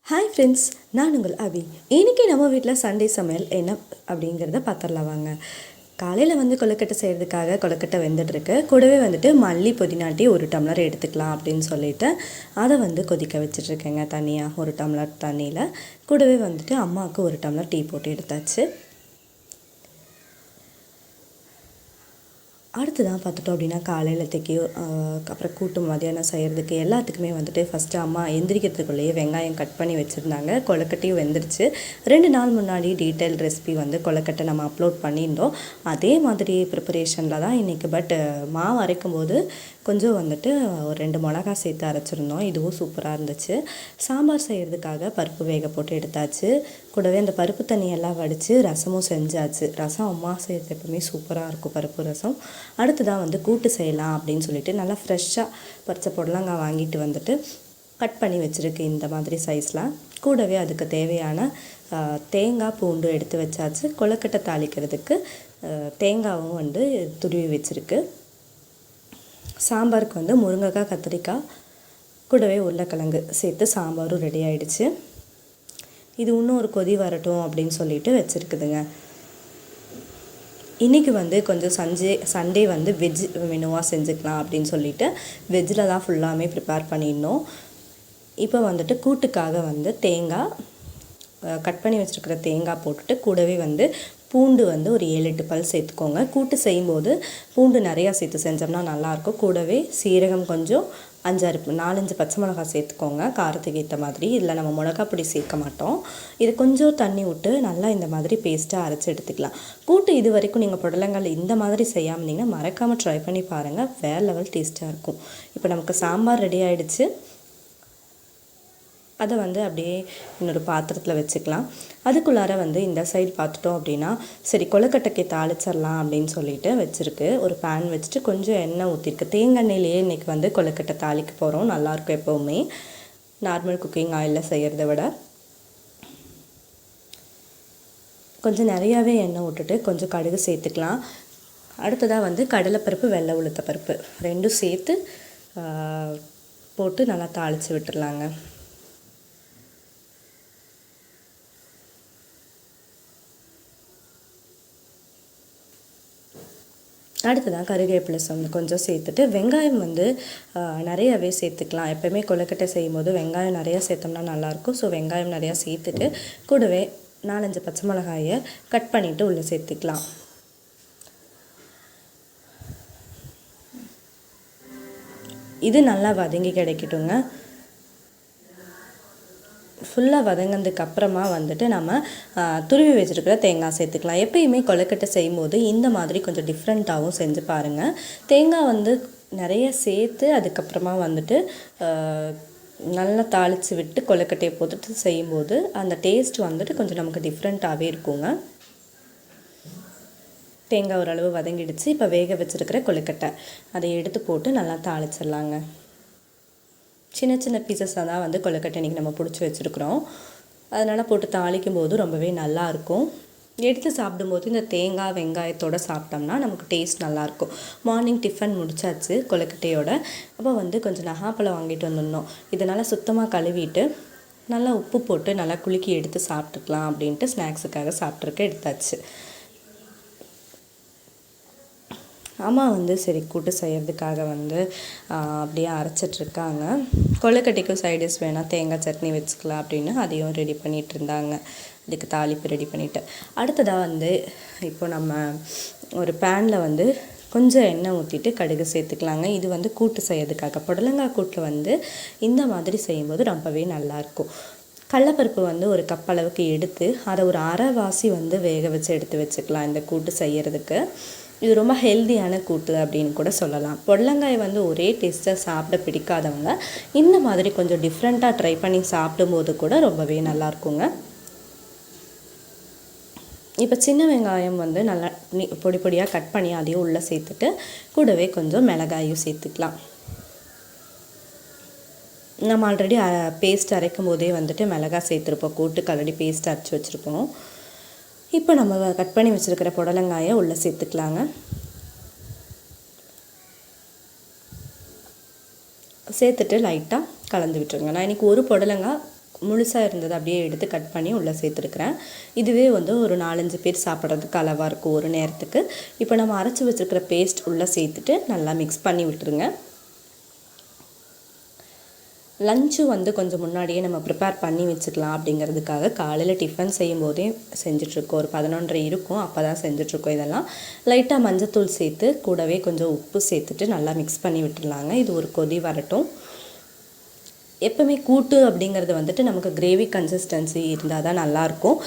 Hi friends, நான் உங்கள் அபி. இன்றைக்கி நம்ம வீட்டில் சண்டே சமையல் என்ன அப்படிங்கிறத பார்த்துடலாம் வாங்க. காலையில் கொழுக்கட்டை செய்கிறதுக்காக கொழுக்கட்டை வெந்துட்டுருக்கு. கூடவே மல்லி புதினாட்டி 1 டம்ளர் எடுத்துக்கலாம் அப்படின்னு சொல்லிட்டு அதை கொதிக்க வச்சிட்ருக்கேங்க தனியாக 1 டம்ளர் தண்ணியில். கூடவே அம்மாவுக்கு 1 டம்ளர் டீ போட்டு எடுத்தாச்சு. அடுத்து தான் பார்த்துட்டோம் அப்படின்னா காலையிலத்தைக்கு அப்புறம் கூட்டு மதியானம் செய்கிறதுக்கு எல்லாத்துக்குமே ஃபஸ்ட்டு அம்மா எந்திரிக்கிறதுக்குள்ளேயே வெங்காயம் கட் பண்ணி வச்சுருந்தாங்க. கொழுக்கட்டையும் வெந்துருச்சு. 2 நாள் முன்னாடி டீட்டெயில் ரெசிபி கொழுக்கட்டை நம்ம அப்லோட் பண்ணியிருந்தோம். அதே மாதிரி ப்ரிப்பரேஷனில் தான் இன்றைக்கி. பட் மாவு அரைக்கும் போது கொஞ்சம் ஒரு 2 மிளகா சேர்த்து அரைச்சிருந்தோம். இதுவும் சூப்பராக இருந்துச்சு. சாம்பார் செய்கிறதுக்காக பருப்பு வேக போட்டு எடுத்தாச்சு. கூடவே அந்த பருப்பு தண்ணியெல்லாம் வடித்து ரசமும் செஞ்சாச்சு. ரசம் அம்மா செய்கிறது எப்பவுமே சூப்பராக இருக்கும், பருப்பு ரசம். அடுத்து தான் கூட்டு செய்யலாம் அப்படின்னு சொல்லிட்டு நல்லா ஃப்ரெஷ்ஷாக பறிச்ச புடலங்காய் வாங்கிட்டு கட் பண்ணி வச்சுருக்கு இந்த மாதிரி சைஸ்லாம். கூடவே அதுக்கு தேவையான தேங்காய் பூண்டு எடுத்து வச்சாச்சு. கொழுக்கட்டை தாளிக்கிறதுக்கு தேங்காவும் துருவி வச்சுருக்கு. சாம்பாருக்கு முருங்கைக்காய், கத்திரிக்காய், கூடவே உருளைக்கிழங்கு சேர்த்து சாம்பாரும் ரெடி ஆகிடுச்சு. இது இன்னும் ஒரு கொதி வரட்டும் அப்படின்னு சொல்லிட்டு வச்சுருக்குதுங்க. இன்றைக்கி கொஞ்சம் சண்டே வெஜ் மெனுவாக செஞ்சுக்கலாம் அப்படின்னு சொல்லிட்டு வெஜ்ஜில் தான் ஃபுல்லாமே ப்ரிப்பேர் பண்ணியிருந்தோம். இப்போ கூட்டுக்காக தேங்காய் கட் பண்ணி வச்சுருக்கிற தேங்காய் போட்டுட்டு கூடவே பூண்டு ஒரு 7-8 பல் சேர்த்துக்கோங்க. கூட்டு செய்யும்போது பூண்டு நிறையா சேர்த்து செஞ்சோம்னா நல்லாயிருக்கும். கூடவே சீரகம் கொஞ்சம் 4-5 பச்சை மிளகாய் சேர்த்துக்கோங்க காரத்துக்கு ஏற்ற மாதிரி. இதில் நம்ம மிளகா பொடி சேர்க்க மாட்டோம். இது கொஞ்சம் தண்ணி விட்டு நல்லா இந்த மாதிரி பேஸ்ட்டாக அரைச்சி எடுத்துக்கலாம். கூட்டு இது வரைக்கும் நீங்கள் புடலங்காய் இந்த மாதிரி செய்யாமல் இருந்தீங்கன்னா மறக்காமல் ட்ரை பண்ணி பாருங்கள். வேறு லெவல் டேஸ்ட்டாக இருக்கும். இப்போ நமக்கு சாம்பார் ரெடி ஆகிடுச்சு. அதை அப்படியே இன்னொரு பாத்திரத்தில் வச்சுக்கலாம். அதுக்குள்ளார இந்த சைடு பார்த்துட்டோம் அப்படின்னா சரி கொழுக்கட்டைக்கு தாளிச்சிடலாம் அப்படின்னு சொல்லிட்டு வச்சுருக்கு. ஒரு பேன் வச்சுட்டு கொஞ்சம் எண்ணெய் ஊற்றிருக்கு. தேங்காய் எண்ணெயிலேயே இன்றைக்கி கொழுக்கட்டை தாளிக்க போகிறோம். நல்லாயிருக்கும் எப்போவுமே நார்மல் குக்கிங் ஆயிலில் செய்கிறத விட. கொஞ்சம் நிறையாவே எண்ணெய் விட்டுட்டு கொஞ்சம் கடுகு சேர்த்துக்கலாம். அடுத்ததாக கடலைப்பருப்பு, வெள்ளை உளுத்த பருப்பு 2 சேர்த்து போட்டு நல்லா தாளித்து விட்டுடலாங்க. அடுத்ததான் கருவேப்பிலை கொஞ்சம் சேர்த்துட்டு வெங்காயம் நிறையாவே சேர்த்துக்கலாம். எப்போயுமே கொழுக்கட்டை செய்யும் போது வெங்காயம் நிறையா சேர்த்தோம்னா நல்லாயிருக்கும். ஸோ வெங்காயம் நிறையா சேர்த்துட்டு கூடவே 4-5 பச்சை மிளகாயை கட் பண்ணிவிட்டு உள்ளே சேர்த்துக்கலாம். இது நல்லா வதங்கி கிடைக்கட்டுங்க. ஃபுல்லாக வதங்கினதுக்கு அப்புறமா நம்ம துருவி வச்சுருக்கிற தேங்காய் சேர்த்துக்கலாம். எப்பயுமே கொழுக்கட்டை செய்யும்போது இந்த மாதிரி கொஞ்சம் டிஃப்ரெண்ட்டாகவும் செஞ்சு பாருங்கள். தேங்காய் நிறைய சேர்த்து அதுக்கப்புறமா நல்லா தாளித்து விட்டு கொழுக்கட்டையை போட்டுட்டு செய்யும்போது அந்த டேஸ்ட் கொஞ்சம் நமக்கு டிஃப்ரெண்ட்டாகவே இருக்குங்க. தேங்காய் ஓரளவு வதங்கிடுச்சு. இப்போ வேக வச்சுருக்கிற கொழுக்கட்டை அதை எடுத்து போட்டு நல்லா தாளிச்சிடலாங்க. சின்ன சின்ன பீசஸாக தான் கொழுக்கட்டை இன்றைக்கி நம்ம பிடிச்சி வச்சுருக்குறோம். அதனால் போட்டு தாளிக்கும் போது ரொம்பவே நல்லாயிருக்கும். எடுத்து சாப்பிடும்போது இந்த தேங்காய் வெங்காயத்தோடு சாப்பிட்டோம்னா நமக்கு டேஸ்ட் நல்லாயிருக்கும். மார்னிங் டிஃபன் முடிச்சாச்சு கொழுக்கட்டையோட. அப்போ கொஞ்சம் நகாப்பழம் வாங்கிட்டு வந்துடணும். இதனால் சுத்தமாக கழுவிட்டு நல்லா உப்பு போட்டு நல்லா குலுக்கி எடுத்து சாப்பிட்டுக்கலாம் அப்படின்ட்டு ஸ்நாக்ஸுக்காக சாப்பிட்ருக்க எடுத்தாச்சு. அம்மா சரி கூட்டு செய்கிறதுக்காக அப்படியே அரைச்சிட்ருக்காங்க. கொழுக்கட்டைக்கும் சைடிஷ் வேணால் தேங்காய் சட்னி வச்சுக்கலாம் அப்படின்னு அதையும் ரெடி பண்ணிகிட்டு இருந்தாங்க. அதுக்கு தாளிப்பு ரெடி பண்ணிவிட்டு அடுத்ததாக இப்போ நம்ம ஒரு பேனில் கொஞ்சம் எண்ணெய் ஊற்றிட்டு கடுகு சேர்த்துக்கலாங்க. இது கூட்டு செய்கிறதுக்காக புடலங்காய் கூட்டில் இந்த மாதிரி செய்யும்போது ரொம்பவே நல்லாயிருக்கும். கடலைப்பருப்பு ஒரு கப் அளவுக்கு எடுத்து அதை ஒரு அரைவாசி வேக வச்சு எடுத்து வச்சுக்கலாம் இந்த கூட்டு செய்கிறதுக்கு. இது ரொம்ப ஹெல்த்தியான கூட்டு அப்படின்னு கூட சொல்லலாம். புடலங்காய் ஒரே டேஸ்ட்டாக சாப்பிட பிடிக்காதவங்க இந்த மாதிரி கொஞ்சம் டிஃப்ரெண்ட்டாக ட்ரை பண்ணி சாப்பிடும்போது கூட ரொம்பவே நல்லாயிருக்குங்க. இப்போ சின்ன வெங்காயம் நல்லா பொடி பொடியாக கட் பண்ணி அதையும் உள்ளே சேர்த்துட்டு கூடவே கொஞ்சம் மிளகாயும் சேர்த்துக்கலாம். நம்ம ஆல்ரெடி பேஸ்ட் அரைக்கும் போதே மிளகாய் சேர்த்துருப்போம். கூட்டுக்கு ஆல்ரெடி பேஸ்ட் அரைச்சி வச்சுருப்போம். இப்போ நம்ம கட் பண்ணி வச்சுருக்கிற புடலங்காயை உள்ளே சேர்த்துக்கலாங்க. சேர்த்துட்டு லைட்டாக கலந்து விட்டுருங்க. நான் இன்றைக்கி ஒரு புடலங்காய் முழுசாக இருந்தது அப்படியே எடுத்து கட் பண்ணி உள்ளே சேர்த்துருக்குறேன். இதுவே வந்து ஒரு 4-5 பேர் சாப்பிட்றதுக்கு அளவாக இருக்கும் ஒரு நேரத்துக்கு. இப்போ நம்ம அரைச்சி வச்சுருக்கிற பேஸ்ட் உள்ளே சேர்த்துட்டு நல்லா மிக்ஸ் பண்ணி விட்டுருங்க. லஞ்சு வந்து கொஞ்சம் முன்னாடியே நம்ம ப்ரிப்பேர் பண்ணி வச்சுக்கலாம் அப்படிங்கிறதுக்காக காலையில் டிஃபன் செய்யும்போதே செஞ்சிட்ருக்கோம். ஒரு 11:30 இருக்கும், அப்போ தான் செஞ்சிட்ருக்கோம். இதெல்லாம் லைட்டாக மஞ்சத்தூள் சேர்த்து கூடவே கொஞ்சம் உப்பு சேர்த்துட்டு நல்லா மிக்ஸ் பண்ணி விட்டுடலாங்க. இது ஒரு கொதி வரட்டும். எப்போவுமே கூட்டு அப்படிங்கிறது வந்துட்டு நமக்கு கிரேவி கன்சிஸ்டன்சி இருந்தால் தான் நல்லாயிருக்கும்.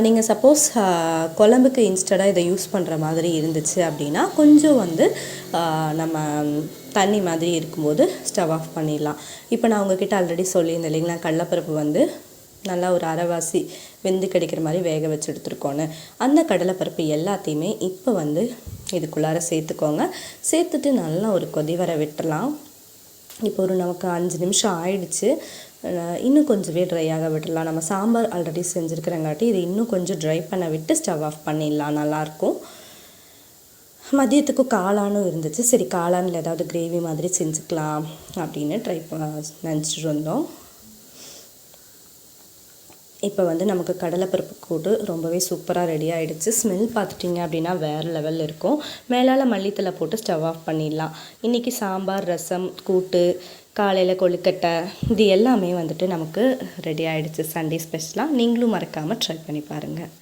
நீங்கள் சப்போஸ் குழம்புக்கு இன்ஸ்டடாக இதை யூஸ் பண்ணுற மாதிரி இருந்துச்சு அப்படின்னா கொஞ்சம் வந்து நம்ம தண்ணி மாதிரி இருக்கும்போது ஸ்டவ் ஆஃப் பண்ணிடலாம். இப்போ நான் உங்ககிட்ட ஆல்ரெடி சொல்லியிருந்தேன் இல்லைங்களா, கடலைப்பருப்பு வந்து நல்லா ஒரு அரைவாசி வெந்து கிடைக்கிற மாதிரி வேக வச்சு எடுத்துருக்கோன்னு. அந்த கடலைப்பருப்பு எல்லாத்தையுமே இப்போ வந்து இதுக்குள்ளார சேர்த்துக்கோங்க. சேர்த்துட்டு நல்லா ஒரு கொதி வர விட்டுடலாம். இப்போ ஒரு நமக்கு 5 நிமிஷம் ஆயிடுச்சு. இன்னும் கொஞ்சம் ட்ரை ஆக விட்டுடலாம். நம்ம சாம்பார் ஆல்ரெடி செஞ்சுருக்கிறங்காட்டி இது இன்னும் கொஞ்சம் ட்ரை பண்ண விட்டு ஸ்டவ் ஆஃப் பண்ணிடலாம், நல்லாயிருக்கும். மதியத்துக்கும் காளானும் இருந்துச்சு. சரி காளானில் ஏதாவது கிரேவி மாதிரி செஞ்சுக்கலாம் அப்படின்னு நினச்சிட்டு இருந்தோம். இப்போ வந்து நமக்கு கடலைப்பருப்பு கூட்டு ரொம்பவே சூப்பராக ரெடி ஆகிடுச்சு. ஸ்மெல் பார்த்துட்டிங்க அப்படின்னா வேறு லெவலில் இருக்கும். மேலால் மல்லித்தலை போட்டு ஸ்டவ் ஆஃப் பண்ணிடலாம். இன்றைக்கி சாம்பார், ரசம், கூட்டு, காலையில் கொழுக்கட்டை இது எல்லாமே வந்துட்டு நமக்கு ரெடி ஆகிடுச்சு சண்டே ஸ்பெஷலாக. நீங்களும் மறக்காமல் ட்ரை பண்ணி பாருங்கள்.